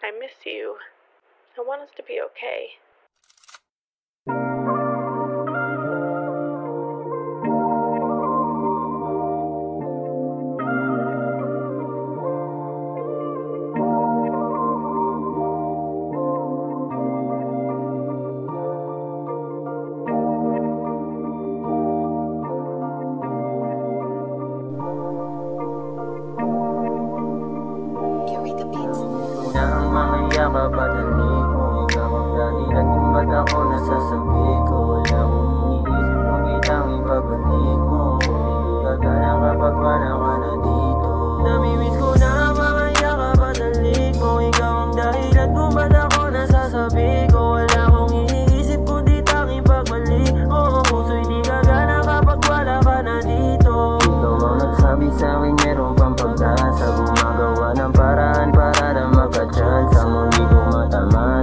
I miss you. I want us to be okay. Kapatalik mo, ikaw ang dahilan kung ba't ako nasasabi ko. Wala akong iniisip kung kitang ibabalik mo. Hindi ka gana kapag wala ka na dito. Namimiss ko na ang mga kapatalik mo, ikaw ang dahilan kung ba't ako nasasabi ko. Wala akong iniisip kung di tanging pagbalik mo. Puso'y di ka gana kapag wala ka na dito. Ikaw ang nagsabi sa'kin meron pang pag-asa, gumagawa ng paraan para na magka-chance.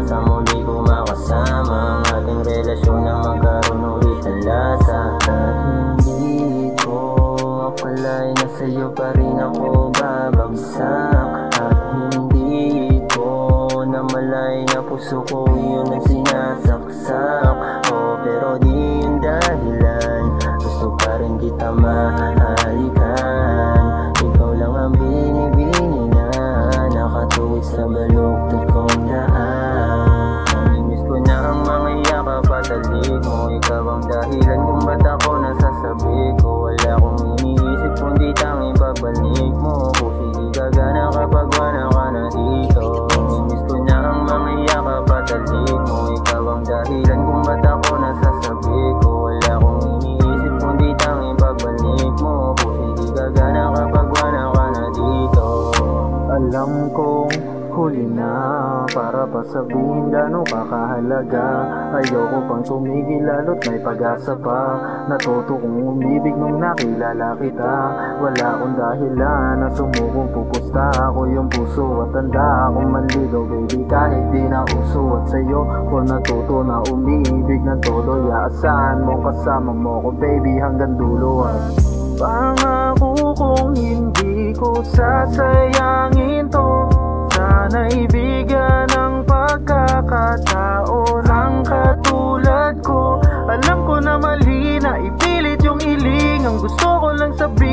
Sa muli ko makasama ang ating relasyon na magkaroon ulit ng lasa. At hindi ko akalain na sa'yo pa rin ako babagsak. At hindi ko namalay na puso ko yun ang sinasaksak. Oh, pero di yun dahilan, gusto pa rin kita mahalikan. Ikaw lang ang binibini na nakatuwid sa baluktot kong daan. Kapatalik mo, ikaw ang dahilan kung ba't ako nasasabi ko. Wala akong iniisip kung di tanging pagbalik mo. Puso di gagana kapag wala ka na dito. Namimiss ko na ang mga kapatalik mo, ikaw ang dahilan kung ba't ako nasasabi ko. Wala akong iniisip kung di tanging pagbalik mo. Puso di gagana kapag wala ka na dito. Alam kong huli na para pa sabihin gano'ng kakahalaga. Ayoko pang tumigil lalo't may pag-asa pa. Natuto kong umibig nung nakilala kita. Wala akong dahilan na sumubong pupusta. Ako yung puso at tanda akong manligaw baby kahit di na uso. At sa'yo ko natuto na umibig ng todo. Yaasahan mo kasama mo ko baby hanggang dulo. At pangako kong hindi ko sasayangin to. Sana'y bigyan ng pagkakataon ang katulad ko. Alam ko na mali na ipilit yung hiling. Ang gusto ko lang sabihin